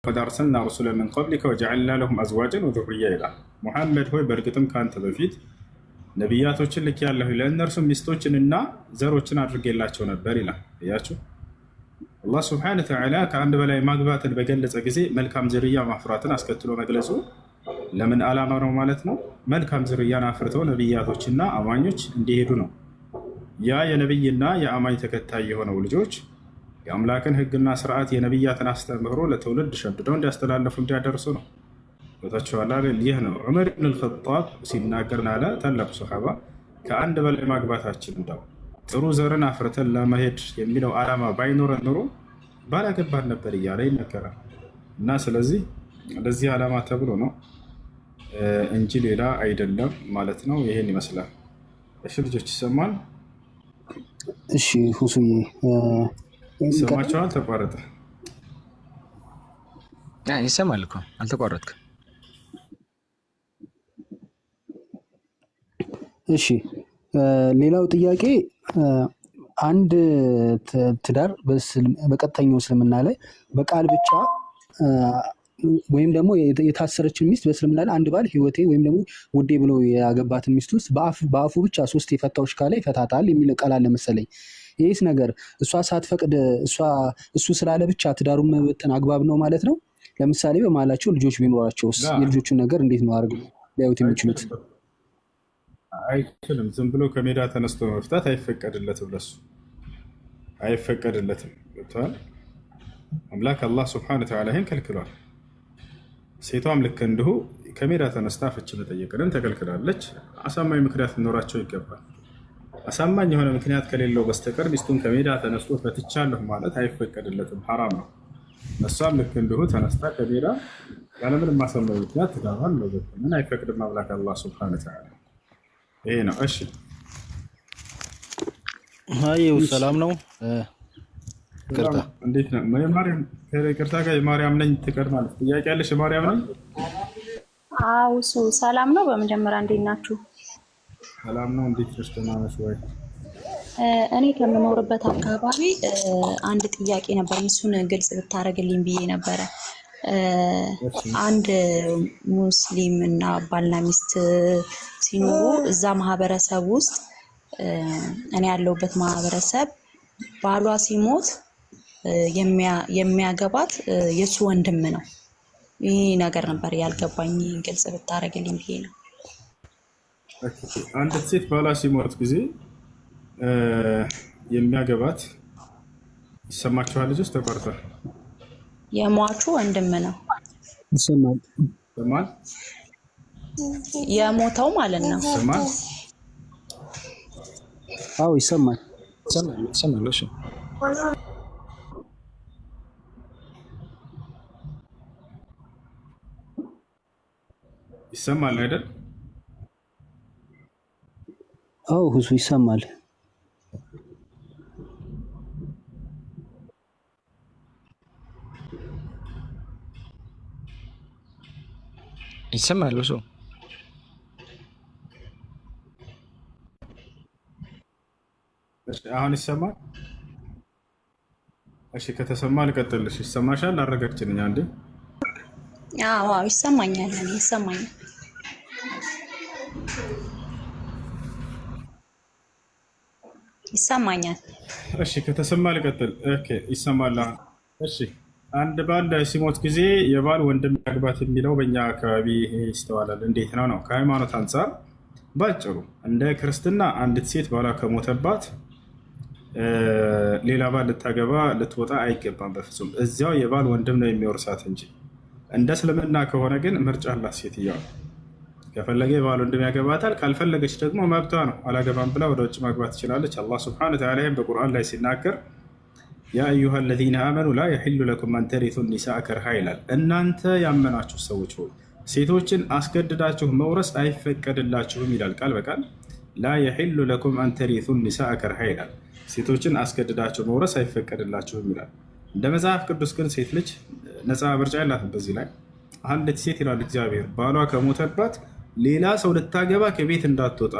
ቀድ አርሰልና ሩሱለን ሚን ቀብሊከ ወጀዐልና ለሁም አዝዋጀን ወዙርያ ይላል። ሙሐመድ ሆይ በእርግጥም ከአንተ በፊት ነቢያቶችን ልኬአለሁ፣ ለእነርሱም ሚስቶችንና ዘሮችን አድርጌላቸው ነበር ይላል። እያችሁ አላህ ስብሐነ ወተዓላ ከአንድ በላይ ማግባትን በገለጸ ጊዜ መልካም ዝርያ ማፍራትን አስከትሎ መግለጹ ለምን ዓላማ ነው ማለት ነው? መልካም ዝርያን አፍርተው ነቢያቶችና አማኞች እንዲሄዱ ነው። ያ የነቢይና የአማኝ ተከታይ የሆነው ልጆች የአምላክን ሕግና ስርዓት የነቢያትን አስተምህሮ ለትውልድ ሸምድደው እንዲያስተላለፉ እንዲያደርሱ ነው። ቦታቸዋላ ይህ ነው ዑመር ብን አልኸጣብ ሲናገር ናለ ታላቁ ሰሓባ ከአንድ በላይ ማግባታችን እንዳው ጥሩ ዘርን አፍርተን ለመሄድ የሚለው ዓላማ ባይኖረን ኑሮ ባላገባን ነበር እያለ ይነገራል። እና ስለዚህ ለዚህ ዓላማ ተብሎ ነው እንጂ ሌላ አይደለም ማለት ነው። ይሄን ይመስላል። እሺ ልጆች ይሰማል? እሺ ሁሱዬ ይሰማችኋል? ተቋረጠ? ይሰማል እኮ አልተቋረጥክም። እሺ ሌላው ጥያቄ አንድ ትዳር በቀጥተኛው እስልምና ላይ በቃል ብቻ ወይም ደግሞ የታሰረችን ሚስት በእስልምና ላይ አንድ ባል ህይወቴ ወይም ደግሞ ውዴ ብሎ ያገባትን ሚስት ውስጥ በአፉ ብቻ 3 የፈታዎች ካለ ይፈታታል የሚል ቃል አለ መሰለኝ። ይህስ ነገር እሷ ሳትፈቅድ እሱ ስላለ ብቻ ትዳሩን መበተን አግባብ ነው ማለት ነው? ለምሳሌ በመሀላቸው ልጆች ቢኖራቸውስ የልጆቹን ነገር እንዴት ነው አድርገው ሊያዩት የሚችሉት? አይችልም። ዝም ብሎ ከሜዳ ተነስቶ መፍታት አይፈቀድለትም። ለሱ አይፈቀድለትም። ገብቶሃል? አምላክ አላህ ስብሐነ ወተዓላ ይህን ከልክሏል። ሴቷም ልክ እንዲሁ ከሜዳ ተነስታ ፍች መጠየቅንም ተከልክላለች። አሳማኝ ምክንያት ሊኖራቸው ይገባል። አሳማኝ የሆነ ምክንያት ከሌለው በስተቀር ሚስቱን ከሜዳ ተነስቶ ፈትቻለሁ ማለት አይፈቀድለትም፣ ሐራም ነው። እሷም ልክ እንዲሁ ተነስታ ከሜዳ ያለምንም ማሳማኝ ምክንያት ትዳሯን መበተንን አይፈቅድም አምላክ አላህ ሱብሓነሁ ወተዓላ። ይሄ ነው። እሺ አየው ሰላም ነው። ቅርታ እንዴት ነው? ማርያም ከቅርታ ጋር የማርያም ነኝ ትቀድማለች። ጥያቄ ያለሽ የማርያም ነኝ? አዎ ሰላም ነው። በመጀመሪያ እንዴት ናችሁ? ሰላም ነው። እንዴት ነሽ? ደህና ነሽ ወይ? እኔ ከምኖርበት አካባቢ አንድ ጥያቄ ነበር፣ እሱን ግልጽ ብታደርግልኝ ብዬ ነበረ። አንድ ሙስሊም እና ባልና ሚስት ሲኖሩ እዛ ማህበረሰብ ውስጥ እኔ ያለሁበት ማህበረሰብ ባሏ ሲሞት የሚያገባት የሱ ወንድም ነው። ይህ ነገር ነበር ያልገባኝ፣ ግልጽ ብታደርግልኝ ብዬ ነው። አንድ ሴት ባሏ ሲሞት ጊዜ የሚያገባት ይሰማችኋል? ልጆች ተቋርጧል። የሟቹ ወንድም ነው። ይሰማል? ይሰማል? የሞተው ማለት ነው። ይሰማል? አዎ ይሰማል። ይሰማል። እሺ ይሰማል አይደል? አዎ ሁሱ ይሰማል። ይሰማል። እሱ አሁን ይሰማል? እሺ ከተሰማ ልቀጥልሽ። ይሰማሻል? አረጋግጭልኝ አንዴ። አዎ ይሰማኛል። ይሰማኛል። ይሰማኛል። እሺ ከተሰማ ልቀጥል። ኦኬ ይሰማል። እሺ አንድ ባል ሲሞት ጊዜ የባል ወንድም ያግባት የሚለው በእኛ አካባቢ ይስተዋላል። እንዴት ነው ነው? ከሃይማኖት አንጻር ባጭሩ እንደ ክርስትና አንዲት ሴት ባሏ ከሞተባት ሌላ ባል ልታገባ ልትወጣ አይገባም በፍጹም። እዚያው የባል ወንድም ነው የሚወርሳት እንጂ። እንደ እስልምና ከሆነ ግን ምርጫ አላት ሴትየዋ። ከፈለገ የባል ወንድም ያገባታል፣ ካልፈለገች ደግሞ መብቷ ነው። አላገባም ብላ ወደ ውጭ ማግባት ትችላለች። አላህ ሱብሓነሁ ወተዓላ በቁርአን ላይ ሲናገር ያ አዩሃ አለዚነ አመኑ ላ የሒሉ ለኩም አን ተሪሱ ኒሳአ ከርሃ ይላል። እናንተ ያመናችሁ ሰዎች ሆይ ሴቶችን አስገድዳችሁ መውረስ አይፈቀድላችሁም ይላል ቃል በቃል። ላ የሒሉ ለኩም አን ተሪሱ ኒሳአ ከርሃ ይላል። ሴቶችን አስገድዳችሁ መውረስ አይፈቀድላችሁም ይላል። እንደ መጽሐፍ ቅዱስ ግን ሴት ልጅ ነፃ ምርጫ የላትም። በዚህ ላይ አንዲት ሴት ይላል እግዚአብሔር ባሏ ከሞተባት ሌላ ሰው ልታገባ ከቤት እንዳትወጣ፣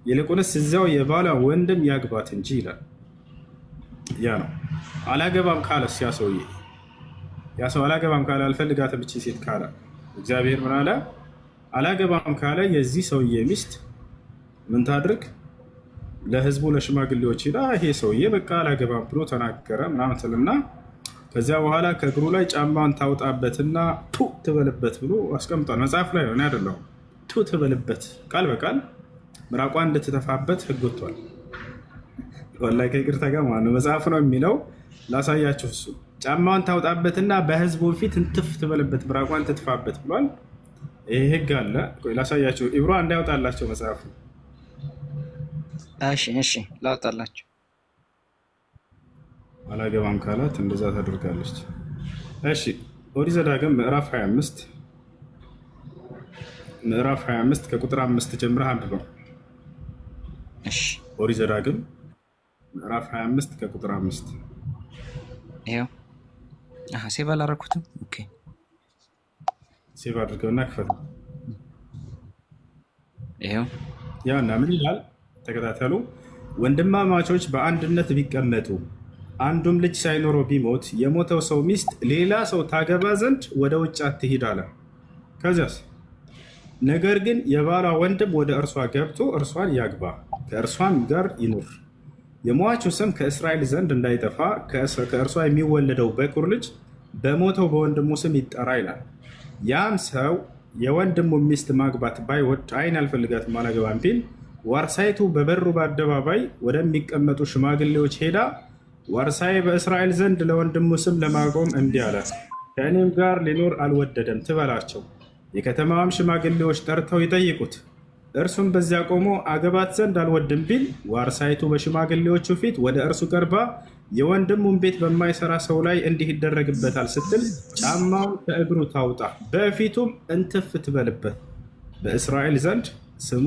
ይልቁንስ እዚያው የባሏ ወንድም ያግባት እንጂ ይላል። ያ ነው። አላገባም ካለስ ያ ሰውዬ ያ ሰው አላገባም ካለ አልፈልጋትም እቺ ሴት ካለ እግዚአብሔር ምን አለ? አላገባም ካለ የዚህ ሰውዬ ሚስት ምን ታድርግ? ለህዝቡ ለሽማግሌዎች ሄዳ ይሄ ሰውዬ በቃ አላገባም ብሎ ተናገረ ምናምን ትልና ከዚያ በኋላ ከእግሩ ላይ ጫማን ታውጣበትና ቱ ትበልበት ብሎ አስቀምጧል። መጽሐፍ ላይ ነው አይደለም? ቱ ትበልበት ቃል በቃል ምራቋን እንድትተፋበት ህግ ወጥቷል። ወላሂ ከይቅርታ ጋር ማለት ነው መጽሐፍ ነው የሚለው። ላሳያችሁ። እሱ ጫማውን ታውጣበትና በህዝቡ ፊት እንትፍ ትበልበት ምራቋን ትትፋበት ብሏል። ይሄ ህግ አለ። ላሳያችሁ። ኢብሮ እንዳያወጣላቸው መጽሐፉ። እሺ ላውጣላችሁ። አላገባም ካላት እንደዛ ታደርጋለች። እሺ ኦሪት ዘዳግም ምዕራፍ 25 ከቁጥር 5 ጀምረህ አንብበው። እሺ ኦሪት ዘዳግም ምዕራፍ 25 ከቁጥር 5 ይሄው ሴቭ አላደረኩትም። ኦኬ ሴቭ አድርገውና ክፈት። ይሄው ያውና ምን ይላል? ተከታተሉ። ወንድማማቾች በአንድነት ቢቀመጡ አንዱም ልጅ ሳይኖረው ቢሞት የሞተው ሰው ሚስት ሌላ ሰው ታገባ ዘንድ ወደ ውጭ አትሂድ አለ። ከዚያስ ነገር ግን የባሏ ወንድም ወደ እርሷ ገብቶ እርሷን ያግባ፣ ከእርሷም ጋር ይኑር። የሟቹ ስም ከእስራኤል ዘንድ እንዳይጠፋ ከእርሷ የሚወለደው በኩር ልጅ በሞተው በወንድሙ ስም ይጠራ ይላል። ያም ሰው የወንድሙ ሚስት ማግባት ባይወድ ዓይን አልፈልጋትም አላገባም ቢል ዋርሳይቱ በበሩ በአደባባይ ወደሚቀመጡ ሽማግሌዎች ሄዳ ዋርሳዬ በእስራኤል ዘንድ ለወንድሙ ስም ለማቆም እንዲህ አለ፣ ከእኔም ጋር ሊኖር አልወደደም ትበላቸው። የከተማዋም ሽማግሌዎች ጠርተው ይጠይቁት። እርሱም በዚያ ቆሞ አገባት ዘንድ አልወድም ቢል ዋርሳይቱ በሽማግሌዎቹ ፊት ወደ እርሱ ቀርባ የወንድሙን ቤት በማይሰራ ሰው ላይ እንዲህ ይደረግበታል ስትል ጫማውን ከእግሩ ታውጣ፣ በፊቱም እንትፍ ትበልበት። በእስራኤል ዘንድ ስሙ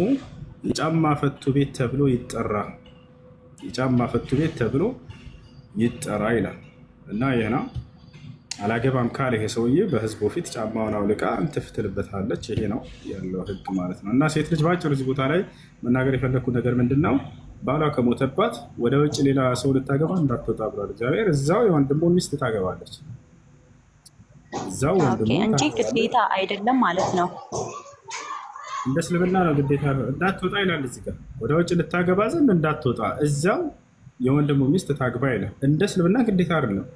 የጫማ ፈቱ ቤት ተብሎ ይጠራ፣ የጫማ ፈቱ ቤት ተብሎ ይጠራ ይላል። እና ይህና አላገባም ካለ ይሄ ሰውዬ በህዝቡ ፊት ጫማውን አውልቃ እንትፍ ትልበታለች። ይሄ ነው ያለው ህግ ማለት ነው። እና ሴት ልጅ ባጭሩ እዚህ ቦታ ላይ መናገር የፈለግኩት ነገር ምንድን ነው? ባሏ ከሞተባት ወደ ውጭ ሌላ ሰው ልታገባ እንዳትወጣ ብሏል እግዚአብሔር። እዛው የወንድሙ ሚስት ታገባለች፣ እዛው ወንድሙ እንጂ ግዴታ አይደለም ማለት ነው። እንደ እስልምና ነው ግዴታ እንዳትወጣ ይላል እዚህ ጋር። ወደ ውጭ ልታገባ ዘንድ እንዳትወጣ እዛው የወንድሙ ሚስት ታግባ ይላል። እንደ እስልምና ግዴታ አይደለም።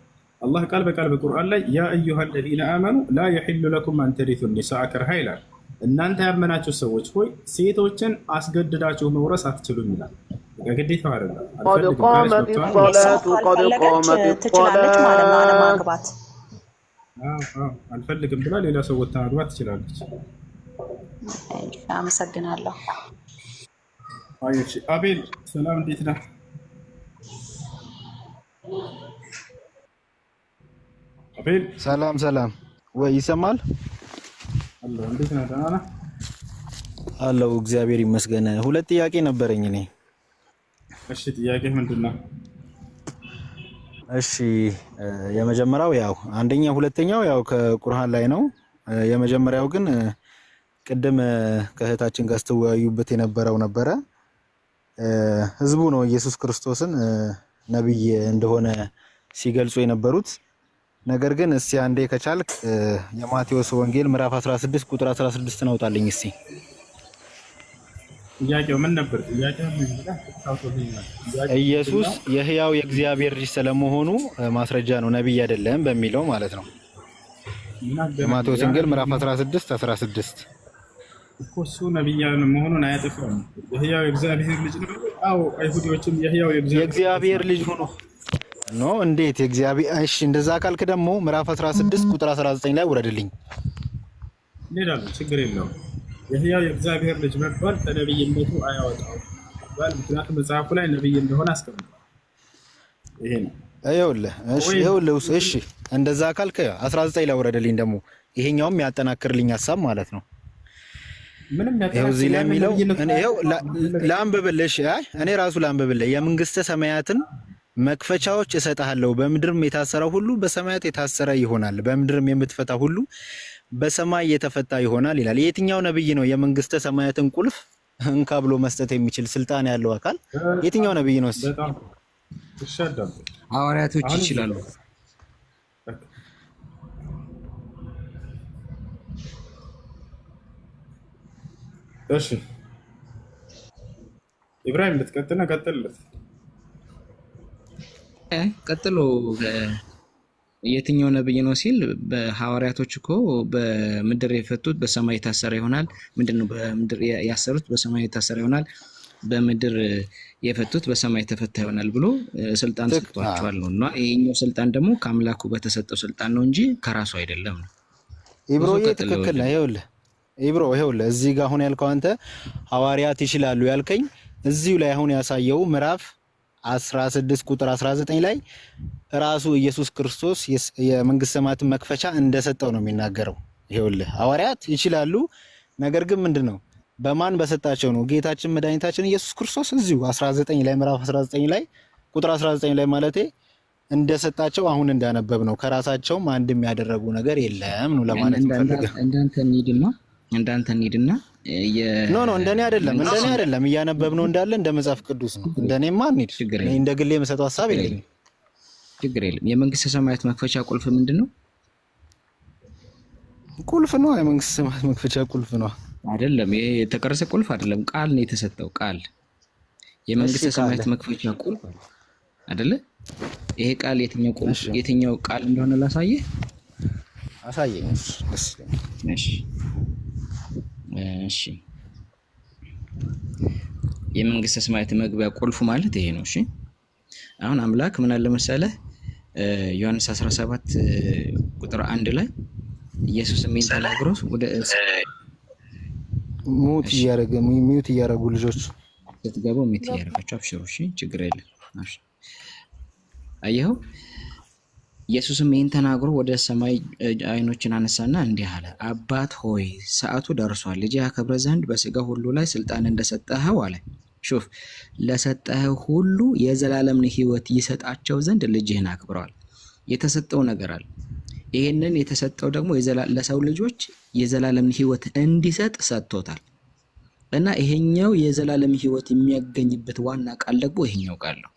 አላህ ቃል በቃል በቁርአን ላይ ያ አዩሃ ለዚነ አመኑ ላ የሒሉ ለኩም አን ተሪቱ ኒሳአ ከርሃ ይላል። እናንተ ያመናችሁ ሰዎች ሆይ ሴቶችን አስገድዳችሁ መውረስ አትችሉም ይላል። ግዴታ አይደለም። ትችላለች ማለት ነው አለማግባት። አልፈልግም ብላ ሌላ ሰው ወጥታ ማግባት ትችላለች። አመሰግናለሁ። አቤል ሰላም፣ እንዴት ነህ? አቤል ሰላም ወይ ይሰማል? አለሁ። እንዴት ነህ? ደህና ነህ? አለሁ እግዚአብሔር ይመስገን። ሁለት ጥያቄ ነበረኝ እኔ። እሺ ጥያቄ ምንድን ነው? እሺ የመጀመሪያው ያው አንደኛ ሁለተኛው ያው ከቁርአን ላይ ነው። የመጀመሪያው ግን ቅድም ከእህታችን ጋር ስትወያዩበት የነበረው ነበረ። ህዝቡ ነው ኢየሱስ ክርስቶስን ነብይ እንደሆነ ሲገልጹ የነበሩት። ነገር ግን እስቲ አንዴ ከቻልክ የማቴዎስ ወንጌል ምዕራፍ 16 ቁጥር 16 አውጣልኝ እስቲ። ጥያቄው ምን ነበር? ጥያቄው ኢየሱስ የሕያው የእግዚአብሔር ልጅ ስለመሆኑ ማስረጃ ነው፣ ነብይ አይደለም በሚለው ማለት ነው። የማቴዎስ ወንጌል ምዕራፍ 16 እኮ እሱ ነብይ መሆኑን አያጠፋም። የሕያው የእግዚአብሔር ልጅ ነው። አዎ አይሁዶችም የሕያው የእግዚአብሔር ልጅ ሆኖ ኖ እንዴት የእግዚአብሔር? እሺ እንደዛ ካልክ ደግሞ ምዕራፍ 16 ቁጥር 19 ላይ ውረድልኝ። እንሄዳለን፣ ችግር የለውም። የሕያው የእግዚአብሔር ልጅ መባል ከነብይነቱ አያወጣው ባል፣ ምክንያቱም መጽሐፉ ላይ ነብይ እንደሆነ አስቀምጧል። ይሄ ነው ይኸውልህ። እሺ እንደዛ ካልክ 19 ላይ ውረድልኝ። ደግሞ ይሄኛውም ያጠናክርልኝ ሐሳብ ማለት ነው። ምንም ይኸው እዚህ ላይ የሚለው ይኸው ላንብብልሽ። እኔ ራሱ ላንብብልህ። የመንግስተ ሰማያትን መክፈቻዎች እሰጥሃለሁ፣ በምድርም የታሰረው ሁሉ በሰማያት የታሰረ ይሆናል፣ በምድርም የምትፈታ ሁሉ በሰማይ የተፈታ ይሆናል ይላል። የትኛው ነብይ ነው የመንግስተ ሰማያትን ቁልፍ እንካ ብሎ መስጠት የሚችል ስልጣን ያለው አካል የትኛው ነብይ ነው? ሐዋርያቶች ይችላሉ። እሺ ኢብራሂም ልትቀጥል ነው? ቀጥልለት። ቀጥሎ የትኛው ነብይ ነው ሲል በሐዋርያቶች እኮ በምድር የፈቱት በሰማይ የታሰረ ይሆናል። ምንድነው? በምድር ያሰሩት በሰማይ የታሰረ ይሆናል፣ በምድር የፈቱት በሰማይ የተፈታ ይሆናል ብሎ ስልጣን ሰጥቷቸዋል ነው። እና ይሄኛው ስልጣን ደግሞ ከአምላኩ በተሰጠው ስልጣን ነው እንጂ ከራሱ አይደለም ነው። ኢብሮዬ ትክክል ነው። ይኸውልህ እዚህ ጋር አሁን ያልከው አንተ ሐዋርያት ይችላሉ ያልከኝ እዚሁ ላይ አሁን ያሳየው ምዕራፍ 16 ቁጥር 19 ላይ ራሱ ኢየሱስ ክርስቶስ የመንግስት ሰማያትን መክፈቻ እንደሰጠው ነው የሚናገረው። ይኸውልህ ሐዋርያት ይችላሉ፣ ነገር ግን ምንድነው በማን በሰጣቸው ነው? ጌታችን መድኃኒታችን ኢየሱስ ክርስቶስ እዚሁ 19 ላይ ምዕራፍ 19 ላይ ቁጥር 19 ላይ ማለቴ እንደሰጣቸው አሁን እንዳነበብ ነው። ከራሳቸውም አንድም ያደረጉ ነገር የለም ነው ለማለት ፈልገህ። እንዳንተ እንሂድና ኖ እንደኔ አይደለም እያነበብ ነው እንዳለ እንደ መጽሐፍ ቅዱስ ነው። እንደኔማ እንሂድ፣ እንደ ግሌ የምሰጠው ሐሳብ የለኝም። ችግር የለም። የመንግስት ሰማያት መክፈቻ ቁልፍ ምንድነው? ቁልፍ ነው። የመንግስት ሰማያት መክፈቻ ቁልፍ ነው አይደለም። ይሄ የተቀረጸ ቁልፍ አይደለም፣ ቃል ነው የተሰጠው ቃል። የመንግስት ሰማያት መክፈቻ ቁልፍ አይደለ? ይሄ ቃል የትኛው ቃል እንደሆነ ላሳየህ። አሳየኝ። እሺ የመንግስት ሰማያት መግቢያ ቁልፉ ማለት ይሄ ነው። እሺ አሁን አምላክ ምን አለ መሰለህ ዮሐንስ 17 ቁጥር 1 ላይ ኢየሱስ ምን ተናግሮ ወደ ሙት እያረጉ ልጆች ስትገቡ ሙት እያረጋችሁ አብሽሩ። እሺ ችግር የለም። አብሽር። አየኸው ኢየሱስም ይህን ተናግሮ ወደ ሰማይ አይኖችን አነሳና እንዲህ አለ፣ አባት ሆይ ሰዓቱ ደርሷል፣ ልጅ ያከብረ ዘንድ በስጋ ሁሉ ላይ ስልጣን እንደሰጠኸው አለ። ሹፍ ለሰጠኸው ሁሉ የዘላለምን ሕይወት ይሰጣቸው ዘንድ ልጅህን አክብረዋል። የተሰጠው ነገር አለ። ይሄንን የተሰጠው ደግሞ ለሰው ልጆች የዘላለምን ሕይወት እንዲሰጥ ሰጥቶታል። እና ይሄኛው የዘላለም ሕይወት የሚያገኝበት ዋና ቃል ደግሞ ይሄኛው ቃል ነው።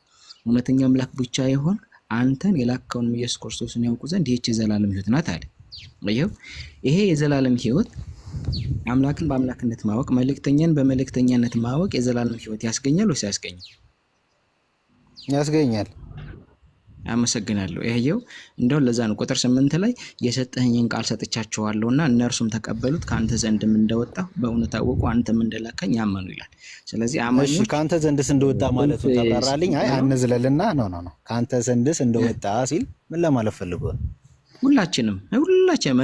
እውነተኛ አምላክ ብቻ ይሆን አንተን የላከውን ኢየሱስ ክርስቶስን ያውቁ ዘንድ ይህች የዘላለም ሕይወት ናት አለ። ይሄ የዘላለም ሕይወት አምላክን በአምላክነት ማወቅ፣ መልእክተኛን በመልእክተኛነት ማወቅ የዘላለም ሕይወት ያስገኛል ወይስ ያስገኛል? ያስገኛል። አመሰግናለሁ። ይሄው እንደው ለዛ ነው ቁጥር 8 ላይ የሰጠኸኝን ቃል ሰጥቻቸዋለሁና እነርሱም ተቀበሉት፣ ካንተ ዘንድም እንደወጣሁ በእውነት አወቁ፣ አንተም እንደላከኝ ያመኑ ይላል። ስለዚህ አማኞች ካንተ ዘንድስ እንደወጣ ማለቱ ተብራራልኝ። አይ አንዝለልና ነው ካንተ ዘንድስ እንደወጣ ሲል ምን ለማለት ፈልጎ ነው? ሁላችንም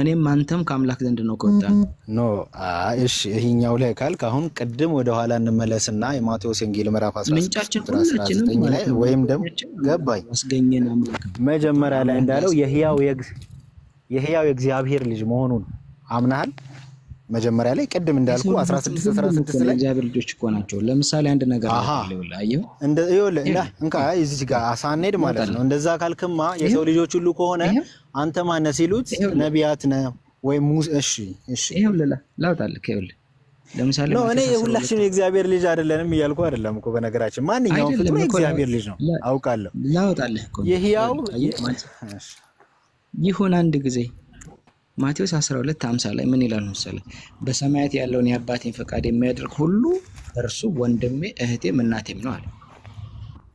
እኔም አንተም ከአምላክ ዘንድ ነው ከወጣ ኖ። እሺ ይሄኛው ላይ ካልክ አሁን ቅድም ወደ ኋላ እንመለስና የማቴዎስ ወንጌል ምዕራፍ 16 ላይ ወይም ደግሞ ገባኝ አስገኘን አምላክ መጀመሪያ ላይ እንዳለው የሕያው የእግዚአብሔር ልጅ መሆኑን አምናሃል። መጀመሪያ ላይ ቅድም እንዳልኩ 16 ላይ እግዚአብሔር ልጆች እኮ ናቸው። ለምሳሌ አንድ ነገር አየው እንካ እዚህ ጋር አሳኔድ ማለት ነው። እንደዛ ካልክማ የሰው ልጆች ሁሉ ከሆነ አንተ ማነህ ሲሉት ነቢያት ነህ ወይ ሙሴ? እሺ ይኸውልህ ላውጣልህ። ይኸውልህ ለምሳሌ ነው እኔ ሁላችንም የእግዚአብሔር ልጅ አይደለንም እያልኩ አይደለም እኮ። በነገራችን ማንኛውም ፍጡር የእግዚአብሔር ልጅ ነው አውቃለሁ። ላውጣልህ እኮ የሕያው ይሁን አንድ ጊዜ ማቴዎስ 12:50 ላይ ምን ይላል መሰለህ? በሰማያት ያለውን የአባቴን ፈቃድ የሚያደርግ ሁሉ እርሱ ወንድሜ እህቴም እናቴም ነው አለ።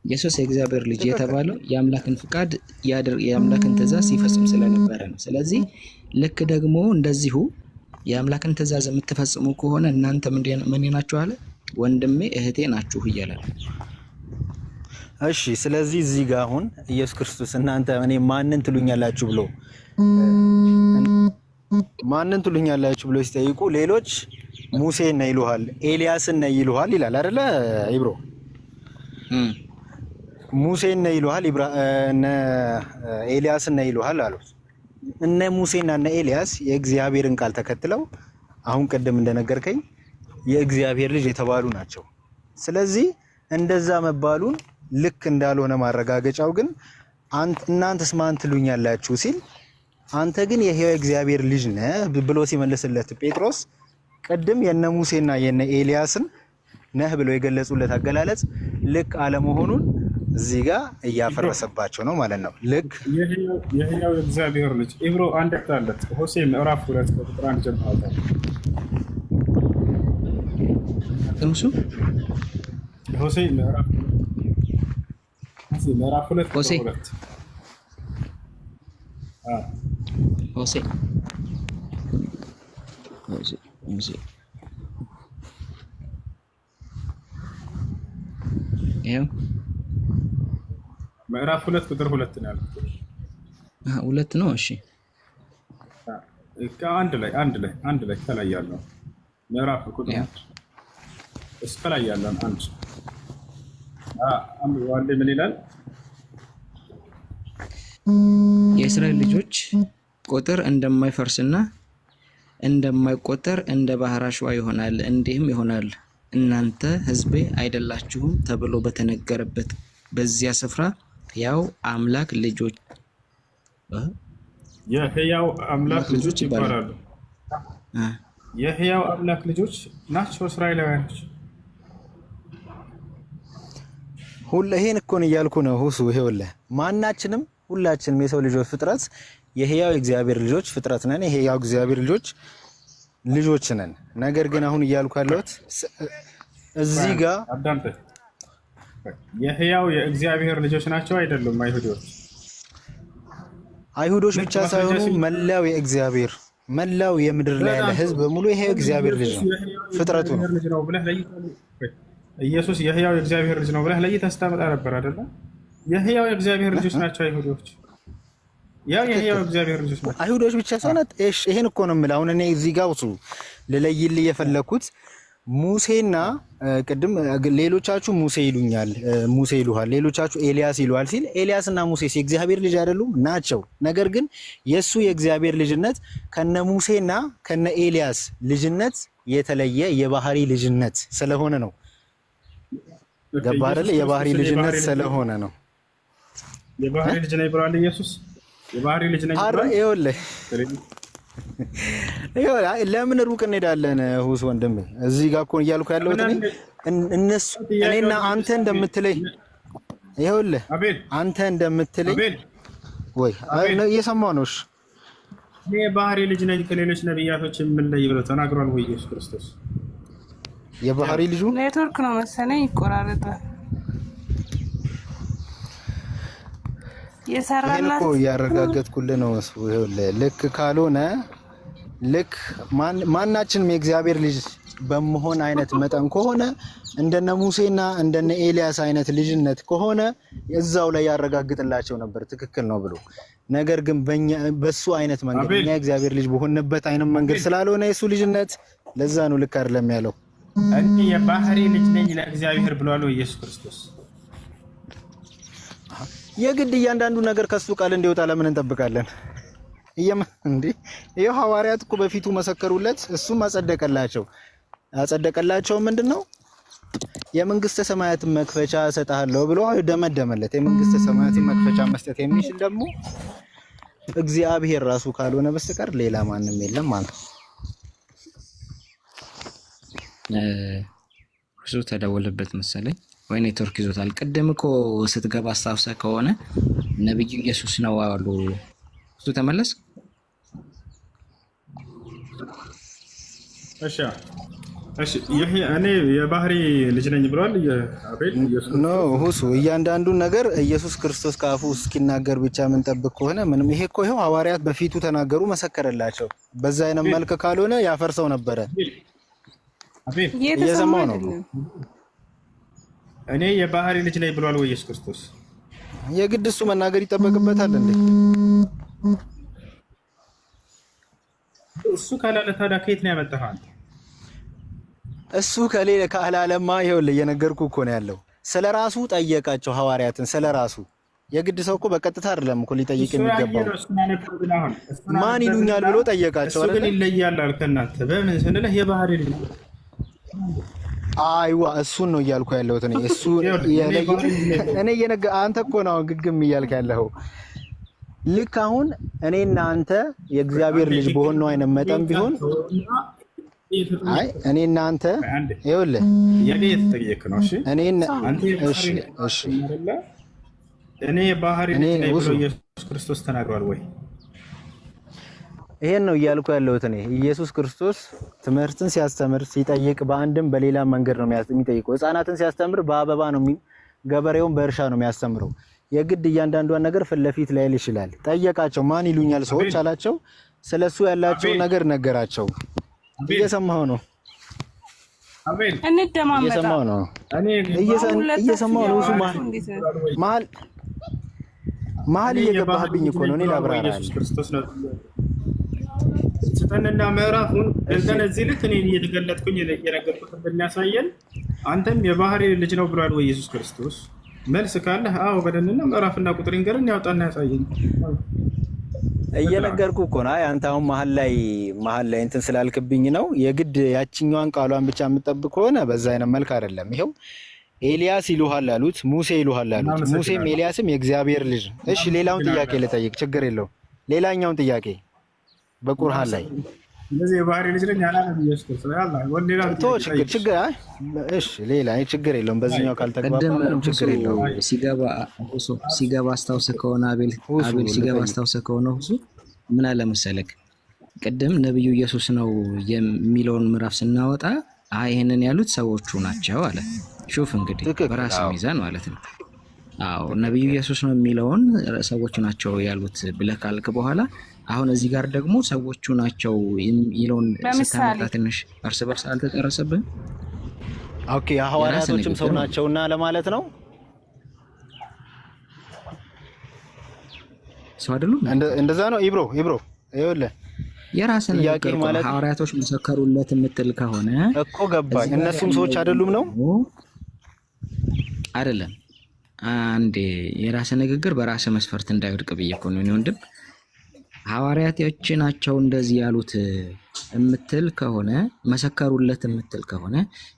ኢየሱስ የእግዚአብሔር ልጅ የተባለው የአምላክን ፈቃድ የአምላክን ትእዛዝ ሲፈጽም ስለነበረ ነው። ስለዚህ ልክ ደግሞ እንደዚሁ የአምላክን ትእዛዝ የምትፈጽሙ ከሆነ እናንተ ምን ናችሁ አለ? ወንድሜ እህቴ ናችሁ እያለ ነው። እሺ ስለዚህ እዚህ ጋር አሁን ኢየሱስ ክርስቶስ እናንተ እኔ ማንን ትሉኛላችሁ ብሎ ሲጠይቁ ሌሎች ሙሴን ነው ይሉሃል፣ ኤልያስን ነው ይሉሃል ይላል አይደለ ኢብሮ? ሙሴን ነው ይሉሃል፣ ኤልያስን ነው ይሉሃል አሉት። እነ ሙሴና እነ ኤልያስ የእግዚአብሔርን ቃል ተከትለው አሁን ቅድም እንደነገርከኝ የእግዚአብሔር ልጅ የተባሉ ናቸው። ስለዚህ እንደዛ መባሉን ልክ እንዳልሆነ ማረጋገጫው ግን እናንተስ ማን ትሉኛላችሁ ሲል አንተ ግን የሕያው እግዚአብሔር ልጅ ነህ ብሎ ሲመልስለት ጴጥሮስ ቅድም የነ ሙሴና የነ ኤልያስን ነህ ብለው የገለጹለት አገላለጽ ልክ አለመሆኑን እዚህ ጋር እያፈረሰባቸው ነው ማለት ነው። ልክ የሕያው እግዚአብሔር ልጅ ኢብሮ አንድ ታለት ሆሴዕ ምዕራፍ 2 ቁጥር 1 ጀምሮ አታውቅም? እሱ ሆሴዕ ምዕራፍ 2 ሆሴዕ ቁጥር 2 ሆሴዕ ይኸው ምዕራፍ 2 ቁጥር 2 ነው ያልኩት። 2 ነው። እሺ አንድ ላይ ከላይ ያለው ምዕራፍ ቁጥር እስከ ላይ ያለው አንድ ዋለ ምን ይላል? የእስራኤል ልጆች ቁጥር እንደማይፈርስና እንደማይቆጠር እንደ ባህር አሸዋ ይሆናል። እንዲህም ይሆናል እናንተ ሕዝቤ አይደላችሁም ተብሎ በተነገረበት በዚያ ስፍራ ሕያው አምላክ ልጆች የሕያው አምላክ ልጆች ይባላሉ። የሕያው አምላክ ልጆች ናቸው እስራኤላውያኖች። ይሄን እኮ ነው እያልኩ ነው ሁሱ። ይኸውልህ ማናችንም ሁላችንም የሰው ልጆች ፍጥረት የሕያው እግዚአብሔር ልጆች ፍጥረት ነን። የሕያው እግዚአብሔር ልጆች ነን። ነገር ግን አሁን እያልኩ ያለሁት እዚህ ጋር አዳምጠኝ። የሕያው የእግዚአብሔር ልጆች ናቸው አይደሉም? አይሁዶች ብቻ ሳይሆኑ መላው የምድር ላይ ያለ ሕዝብ በሙሉ የሕያው እግዚአብሔር ልጅ ነው፣ ፍጥረቱ ነው። ኢየሱስ የሕያው የእግዚአብሔር ልጅ ነው ብለህ ለይተህ ስታመጣ ነበር አይደለ? የሕያው የእግዚአብሔር ልጆች ናቸው አይሁዶች። ያው የሕያው እግዚአብሔር ልጆች ናቸው አይሁዶች ብቻ ሳይሆን ይሄን እኮ ነው የምልህ። አሁን እኔ እዚህ ጋር ልለይልህ የፈለኩት ሙሴና ቅድም ሌሎቻችሁ ሙሴ ይሉሃል፣ ሌሎቻችሁ ኤልያስ ይሉሃል ሲል ኤልያስና ሙሴ የእግዚአብሔር ልጅ አይደሉም? ናቸው። ነገር ግን የሱ የእግዚአብሔር ልጅነት ከነ ሙሴና ከነ ኤልያስ ልጅነት የተለየ የባህሪ ልጅነት ስለሆነ ነው። ገባ አይደለ? የባህሪ ልጅነት ስለሆነ ነው። የባህሪ ልጅ ነኝ ብሏል ኢየሱስ። የባህሪ ልጅ ነኝ ብሏል። ይኸውልህ ለምን ሩቅ እንሄዳለን? ሁስ ወንድም እዚህ ጋር እኮ እያልኩ ያለሁት እነሱ እኔና አንተ እንደምትለኝ ይኸውልህ አንተ እንደምትለኝ ወይ እየሰማሁ ነው። እሺ እኔ የባህሪ ልጅ ነኝ ከሌሎች ነብያቶች የምለይ ብሎ ተናግሯል ወይ ኢየሱስ ክርስቶስ? የባህሪ ልጁ ኔትወርክ ነው መሰለኝ ይቆራረጣል። ይሄን እኮ እያረጋገጥኩልህ ነው። ይኸውልህ ልክ ካልሆነ ልክ ማናችንም የእግዚአብሔር ልጅ በመሆን አይነት መጠን ከሆነ እንደነ ሙሴና እንደነ ኤልያስ አይነት ልጅነት ከሆነ እዛው ላይ ያረጋግጥላቸው ነበር ትክክል ነው ብሎ። ነገር ግን በሱ አይነት መንገድ እኛ የእግዚአብሔር ልጅ በሆንበት አይነት መንገድ ስላልሆነ የሱ ልጅነት ለዛ ነው ልክ አይደለም ያለው። እኔ የባህሪ ልጅ ነኝ ለእግዚአብሔር ብሏል ኢየሱስ ክርስቶስ። የግድ እያንዳንዱ ነገር ከሱ ቃል እንዲወጣ ለምን እንጠብቃለን? ይሄው ሐዋርያት እኮ በፊቱ መሰከሩለት፣ እሱም አጸደቀላቸው። ምንድነው የመንግስተ ሰማያትን መክፈቻ እሰጥሃለሁ ብሎ ደመደመለት። የመንግስተ ሰማያትን መክፈቻ መስጠት የሚችል ደግሞ እግዚአብሔር ራሱ ካልሆነ በስተቀር ሌላ ማንም የለም ማለት ነው። ብዙ ተደወለበት መሰለኝ ወይ ኔትወርክ ይዞታል። ቅድም እኮ ስትገባ አስታውሰህ ከሆነ ነብዩ ኢየሱስ ነው አሉ። እሱ ተመለስ። እሺ እኔ የባህሪ ልጅ ነኝ ብሏል አቤል ኢየሱስ ነው ሁሱ። እያንዳንዱ ነገር ኢየሱስ ክርስቶስ ካፉ እስኪናገር ብቻ ምን ጠብቅ ከሆነ ምንም። ይሄ እኮ ይሄው ሐዋርያት በፊቱ ተናገሩ፣ መሰከረላቸው። በዛ አይነት መልክ ካልሆነ ያፈርሰው ነበረ። አቤል እየሰማው ነው። እኔ የባህሪ ልጅ ነኝ ብሏል ወይ ኢየሱስ ክርስቶስ? የግድ እሱ መናገር ይጠበቅበታል እንዴ? እሱ ካላለ ታዲያ ከየት ነው ያመጣኸው አንተ? እሱ ከሌለ ካላለማ ይኸውልህ እየነገርኩህ እኮ ነው ያለው። ስለራሱ ጠየቃቸው ሐዋርያትን። ስለራሱ የግድ ሰው እኮ በቀጥታ አይደለም እኮ ሊጠይቅ የሚገባው። ማን ይሉኛል ብሎ ጠየቃቸው አይደል? እሱ ግን ይለያል አልከናንተ በምን ስንልህ የባህሪ ልጅ ነው። አይዋ እሱን ነው እያልኩ ያለሁት እኔ። እሱ እኔ አንተ እኮ ነው ግግም እያልክ ያለኸው። ልክ አሁን እኔና አንተ የእግዚአብሔር ልጅ በሆነው አይነት መጠን ቢሆን አይ እኔና አንተ ይኸውልህ የተጠየቅ ነው። እሺ እሺ እኔ የባህሪ ልጅ ነኝ ብሎ ኢየሱስ ክርስቶስ ተናግሯል ወይ? ይሄን ነው እያልኩ ያለሁት እኔ። ኢየሱስ ክርስቶስ ትምህርትን ሲያስተምር ሲጠይቅ በአንድም በሌላ መንገድ ነው የሚጠይቀው። ህፃናትን ሲያስተምር በአበባ ነው ገበሬውን በእርሻ ነው የሚያስተምረው። የግድ እያንዳንዷን ነገር ፊት ለፊት ላይል ይችላል። ጠየቃቸው፣ ማን ይሉኛል ሰዎች አላቸው። ስለሱ ያላቸው ነገር ነገራቸው። እየሰማሁ ነው። አቤል እየሰማሁ ነው። እየሰማሁ ነው። እሱ መሀል እየገባህብኝ እኮ ነው። እኔ ላብራራ ኢየሱስ ክርስቶስ ነው ስጠንና ምዕራፉን እንተን እዚህ ልክ እኔ እየተገለጥኩኝ እየነገርኩት እንደሚያሳየን አንተም የባህሪ ልጅ ነው ብሏል ወይ ኢየሱስ ክርስቶስ? መልስ ካለህ አዎ በደንና ምዕራፍና ቁጥር ይንገረን፣ ያውጣና ያሳየኝ። እየነገርኩ እኮ ነው። አይ አንተ አሁን መሀል ላይ እንትን ስላልክብኝ ነው። የግድ ያችኛዋን ቃሏን ብቻ የምጠብቅ ከሆነ በዛ አይነት መልክ አይደለም። ይሄው ኤልያስ ይሉሃል አሉት፣ ሙሴ ይሉሃል አሉት። ሙሴም ኤልያስም የእግዚአብሔር ልጅ። እሺ ሌላውን ጥያቄ ልጠይቅ፣ ችግር የለውም። ሌላኛውን ጥያቄ በቁርአን ላይ እንደዚህ የባህሪ ልጅ ነኝ አላለም ኢየሱስ ክርስቶስ። ያላ ወንዴላ ችግር እሺ ሌላ ችግር የለውም። በዚህኛው ካልተግባባ ምንም ችግር የለውም። ሲገባ አስታውሰህ ከሆነ አቤል ሲገባ አስታውሰህ ከሆነ ሁሱ ምን አለ መሰለክ፣ ቅድም ነብዩ ኢየሱስ ነው የሚለውን ምዕራፍ ስናወጣ ይሄንን ያሉት ሰዎቹ ናቸው አለ። ሹፍ እንግዲህ በራስ ሚዛን ማለት ነው። አዎ ነብዩ ኢየሱስ ነው የሚለውን ሰዎቹ ናቸው ያሉት ብለህ ካልክ በኋላ አሁን እዚህ ጋር ደግሞ ሰዎቹ ናቸው የሚለውን ስታመጣ ትንሽ እርስ በርስ አልተጨረሰብህም? ኦኬ ሐዋርያቶችም ሰው ናቸውና ለማለት ነው። ሰው አይደሉም? እንደዛ ነው። ኢብሮ ይኸውልህ የራስን ነገር ማለት ሐዋርያቶች መሰከሩለት የምትል ከሆነ እኮ ገባኝ። እነሱም ሰዎች አይደሉም ነው አይደለም? አንዴ የራስን ንግግር በራስ መስፈርት እንዳይወድቅ ብዬ እኮ ነው ወንድም። ሐዋርያቶች ናቸው እንደዚህ ያሉት የምትል ከሆነ መሰከሩለት የምትል ከሆነ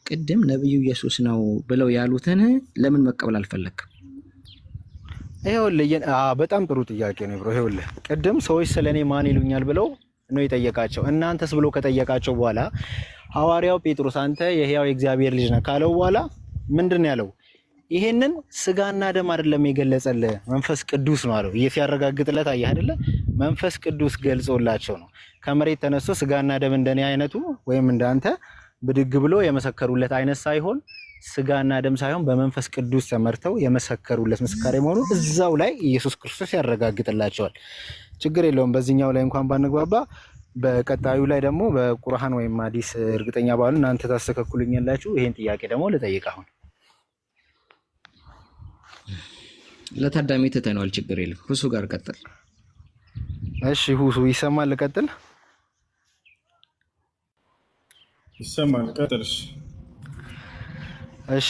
ቅድም ነብዩ ኢየሱስ ነው ብለው ያሉትን ለምን መቀበል አልፈለክም? ይኸውልህ በጣም ጥሩ ጥያቄ ነው ብሮ። ይኸውልህ ቅድም ሰዎች ስለኔ ማን ይሉኛል ብለው ነው የጠየቃቸው። እናንተስ ብሎ ከጠየቃቸው በኋላ ሐዋርያው ጴጥሮስ አንተ የሕያው የእግዚአብሔር ልጅ ነህ ካለው በኋላ ምንድን ያለው? ይሄንን ስጋና ደም አይደለም የገለጸልህ መንፈስ ቅዱስ ነው አለው። ሲያረጋግጥለት አየህ አይደለ? መንፈስ ቅዱስ ገልጾላቸው ነው። ከመሬት ተነስቶ ስጋና ደም እንደኔ አይነቱ ወይም እንዳንተ ብድግ ብሎ የመሰከሩለት አይነት ሳይሆን ስጋና ደም ሳይሆን በመንፈስ ቅዱስ ተመርተው የመሰከሩለት ምስካሬ መሆኑን እዛው ላይ ኢየሱስ ክርስቶስ ያረጋግጥላቸዋል። ችግር የለውም። በዚህኛው ላይ እንኳን ባንግባባ በቀጣዩ ላይ ደግሞ በቁርአን ወይም ሐዲስ እርግጠኛ ባሉ እናንተ ታስተካክሉኛላችሁ። ይሄን ጥያቄ ደግሞ ልጠይቅ አሁን ለታዳሚ ተተናል። ችግር የለም። ሁሱ ጋር ቀጥል። እሺ ሁሱ ይሰማል? ልቀጥል? ይሰማል። ቀጥል። እሺ